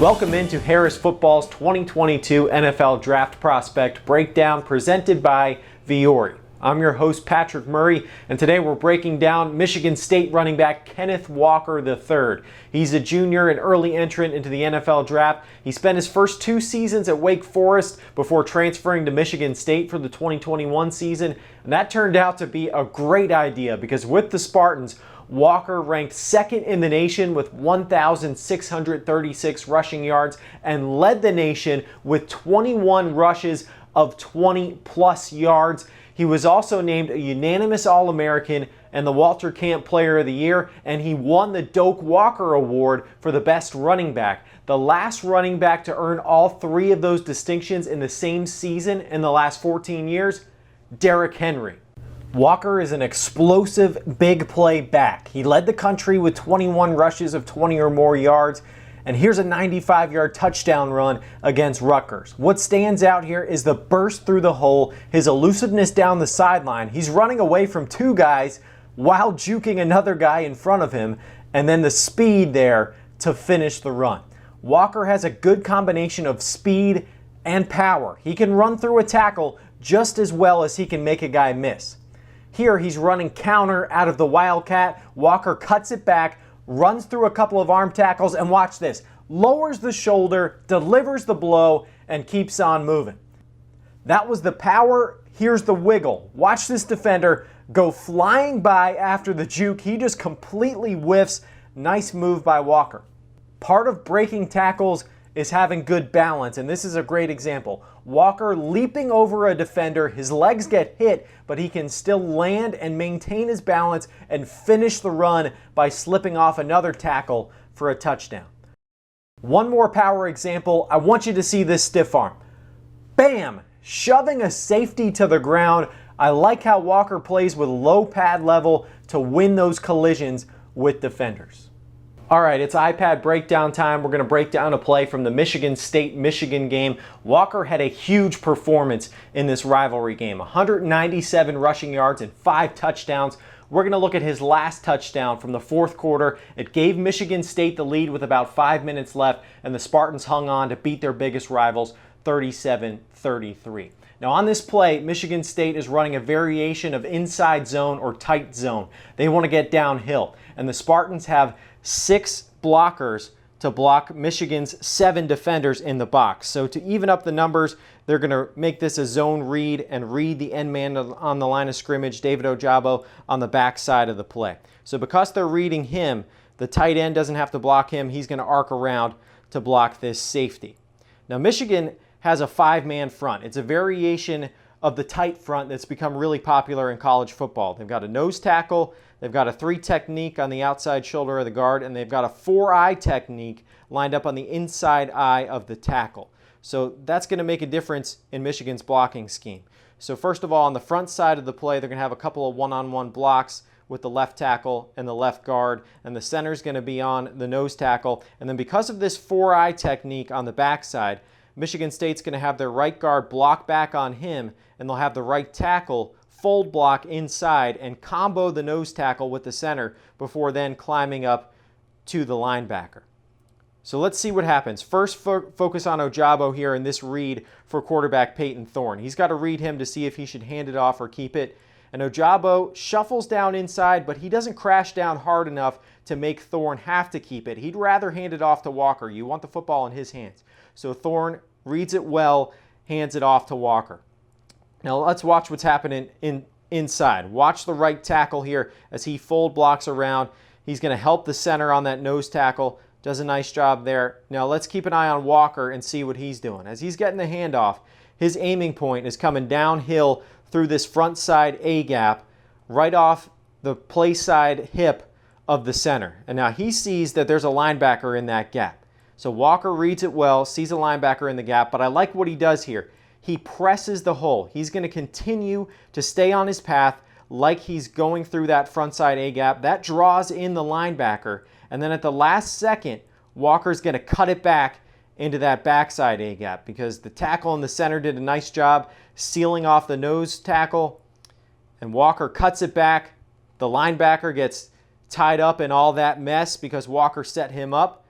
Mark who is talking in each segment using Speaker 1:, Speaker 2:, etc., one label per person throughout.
Speaker 1: Welcome into Harris Football's 2022 NFL Draft Prospect Breakdown presented by Viore. I'm your host, Patrick Murray, and today we're breaking down Michigan State running back Kenneth Walker III. He's a junior and early entrant into the NFL Draft. He spent his first 2 seasons at Wake Forest before transferring to Michigan State for the 2021 season, and that turned out to be a great idea because with the Spartans, Walker ranked second in the nation with 1,636 rushing yards and led the nation with 21 rushes of 20-plus yards. He was also named a unanimous All-American and the Walter Camp Player of the Year, and he won the Doak Walker Award for the best running back. The last running back to earn all 3 of those distinctions in the same season in the last 14 years, Derrick Henry. Walker is an explosive big play back. He led the country with 21 rushes of 20 or more yards, and here's a 95-yard touchdown run against Rutgers. What stands out here is the burst through the hole, his elusiveness down the sideline. He's running away from 2 guys while juking another guy in front of him, and then the speed there to finish the run. Walker has a good combination of speed and power. He can run through a tackle just as well as he can make a guy miss. Here he's running counter out of the Wildcat. Walker cuts it back, runs through a couple of arm tackles, and watch this. Lowers the shoulder, delivers the blow, and keeps on moving. That was the power. Here's the wiggle. Watch this defender go flying by after the juke. He just completely whiffs. Nice move by Walker. Part of breaking tackles is having good balance, and this is a great example. Walker leaping over a defender, his legs get hit, but he can still land and maintain his balance and finish the run by slipping off another tackle for a touchdown. One more power example. I want you to see this stiff arm. Bam! Shoving a safety to the ground. I like how Walker plays with low pad level to win those collisions with defenders. All right, it's iPad breakdown time. We're going to break down a play from the Michigan State-Michigan game. Walker had a huge performance in this rivalry game. 197 rushing yards and 5 touchdowns. We're going to look at his last touchdown from the 4th quarter. It gave Michigan State the lead with about 5 minutes left, and the Spartans hung on to beat their biggest rivals 37-33. Now on this play, Michigan State is running a variation of inside zone or tight zone. They want to get downhill, and the Spartans have 6 blockers to block Michigan's 7 defenders in the box. So to even up the numbers, they're going to make this a zone read and read the end man on the line of scrimmage, David Ojabo, on the back side of the play. So because they're reading him, the tight end doesn't have to block him. He's going to arc around to block this safety. Now Michigan has a 5-man front. It's a variation of the tight front that's become really popular in college football. They've got a nose tackle, they've got a 3 technique on the outside shoulder of the guard, and they've got a 4-eye technique lined up on the inside eye of the tackle. So that's going to make a difference in Michigan's blocking scheme. So first of all, on the front side of the play, they're going to have a couple of one-on-one blocks with the left tackle and the left guard, and the center's going to be on the nose tackle. And then because of this 4-eye technique on the backside, Michigan State's going to have their right guard block back on him, and they'll have the right tackle fold block inside and combo the nose tackle with the center before then climbing up to the linebacker. So let's see what happens. First, focus on Ojabo here in this read for quarterback Peyton Thorne. He's got to read him to see if he should hand it off or keep it. And Ojabo shuffles down inside, but he doesn't crash down hard enough to make Thorne have to keep it. He'd rather hand it off to Walker. You want the football in his hands. So Thorne reads it well, hands it off to Walker. Now let's watch what's happening inside. Watch the right tackle here as he fold blocks around. He's going to help the center on that nose tackle. Does a nice job there. Now let's keep an eye on Walker and see what he's doing. As he's getting the handoff, his aiming point is coming downhill through this front side A-gap, right off the play side hip of the center. And now he sees that there's a linebacker in that gap. So Walker reads it well, sees a linebacker in the gap, but I like what he does here. He presses the hole. He's going to continue to stay on his path like he's going through that front side A-gap. That draws in the linebacker, and then at the last second, Walker's going to cut it back into that backside A-gap because the tackle in the center did a nice job sealing off the nose tackle, and Walker cuts it back. The linebacker gets tied up in all that mess because Walker set him up.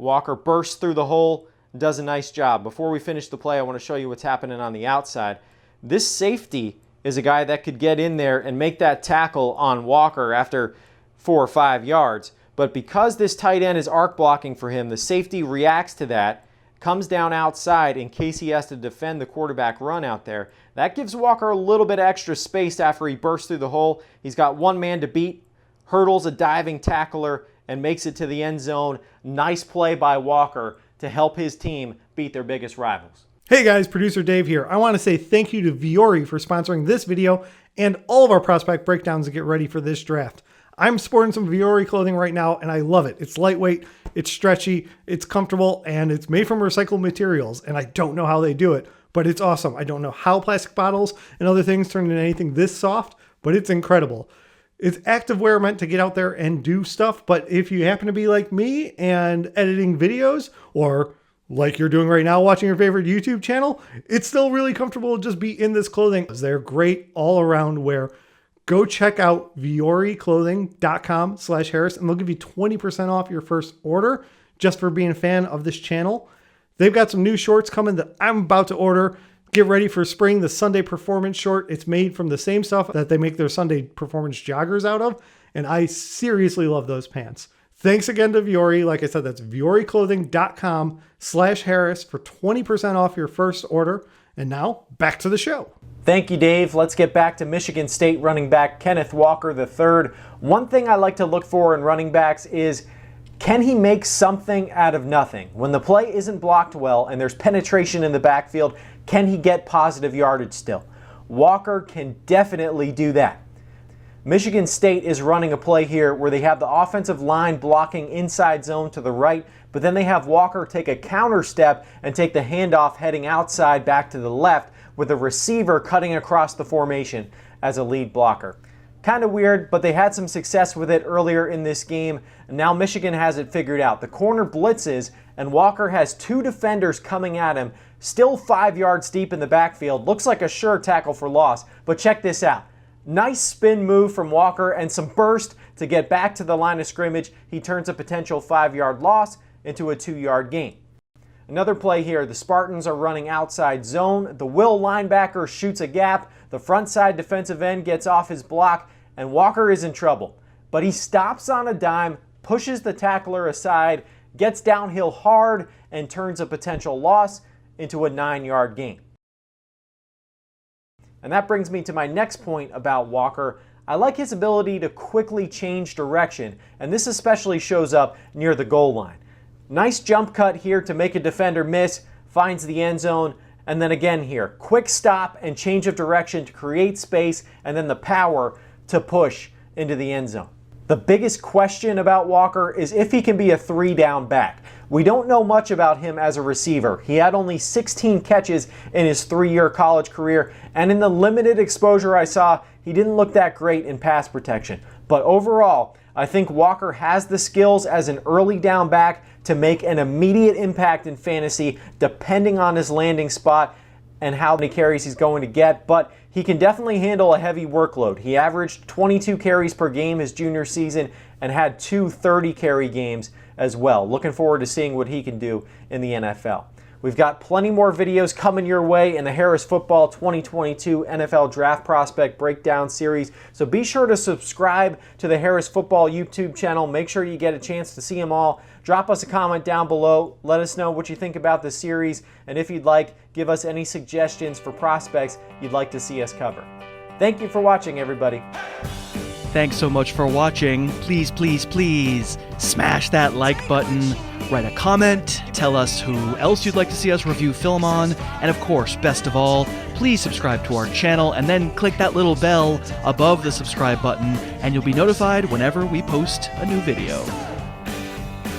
Speaker 1: Walker bursts through the hole, does a nice job. Before we finish the play, I want to show you what's happening on the outside. This safety is a guy that could get in there and make that tackle on Walker after 4 or 5 yards. But because this tight end is arc blocking for him, the safety reacts to that, comes down outside in case he has to defend the quarterback run out there. That gives Walker a little bit extra space after he bursts through the hole. He's got one man to beat, hurdles a diving tackler, and makes it to the end zone. Nice play by Walker to help his team beat their biggest rivals.
Speaker 2: Hey guys, producer Dave here. I want to say thank you to Viore for sponsoring this video and all of our prospect breakdowns to get ready for this draft. I'm sporting some Viore clothing right now and I love it. It's lightweight, it's stretchy, it's comfortable, and it's made from recycled materials. And I don't know how they do it, but it's awesome. I don't know how plastic bottles and other things turn into anything this soft, but it's incredible. It's activewear meant to get out there and do stuff, but if you happen to be like me and editing videos, or like you're doing right now watching your favorite YouTube channel, it's still really comfortable to just be in this clothing. They're great all around wear. Go check out VioreClothing.com/Harris and they'll give you 20% off your first order just for being a fan of this channel. They've got some new shorts coming that I'm about to order. Get ready for spring, the Sunday Performance short. It's made from the same stuff that they make their Sunday Performance joggers out of. And I seriously love those pants. Thanks again to Viore. Like I said, that's VioreClothing.com/Harris for 20% off your first order. And now back to the show.
Speaker 1: Thank you, Dave. Let's get back to Michigan State running back Kenneth Walker III. One thing I like to look for in running backs is, can he make something out of nothing? When the play isn't blocked well and there's penetration in the backfield, can he get positive yardage still? Walker can definitely do that. Michigan State is running a play here where they have the offensive line blocking inside zone to the right, but then they have Walker take a counter step and take the handoff heading outside back to the left with a receiver cutting across the formation as a lead blocker. Kind of weird, but they had some success with it earlier in this game, and now Michigan has it figured out. The corner blitzes, and Walker has 2 defenders coming at him, still 5 yards deep in the backfield. Looks like a sure tackle for loss, but check this out. Nice spin move from Walker and some burst to get back to the line of scrimmage. He turns a potential 5-yard loss into a 2-yard gain. Another play here, the Spartans are running outside zone. The Will linebacker shoots a gap. The front side defensive end gets off his block, and Walker is in trouble. But he stops on a dime, pushes the tackler aside, gets downhill hard, and turns a potential loss into a 9-yard gain. And that brings me to my next point about Walker. I like his ability to quickly change direction, and this especially shows up near the goal line. Nice jump cut here to make a defender miss, finds the end zone, and then again here, quick stop and change of direction to create space, and then the power to push into the end zone. The biggest question about Walker is if he can be a 3-down back. We don't know much about him as a receiver. He had only 16 catches in his 3-year college career, and in the limited exposure I saw, he didn't look that great in pass protection. But overall, I think Walker has the skills as an early down back to make an immediate impact in fantasy depending on his landing spot and how many carries he's going to get, but he can definitely handle a heavy workload. He averaged 22 carries per game his junior season and had 2 30-carry games as well. Looking forward to seeing what he can do in the NFL. We've got plenty more videos coming your way in the Harris Football 2022 NFL Draft Prospect Breakdown Series, so be sure to subscribe to the Harris Football YouTube channel. Make sure you get a chance to see them all. Drop us a comment down below. Let us know what you think about the series, and if you'd like, give us any suggestions for prospects you'd like to see us cover. Thank you for watching, everybody.
Speaker 3: Thanks so much for watching. Please, please, please smash that like button, write a comment, tell us who else you'd like to see us review film on, and of course, best of all, please subscribe to our channel and then click that little bell above the subscribe button and you'll be notified whenever we post a new video.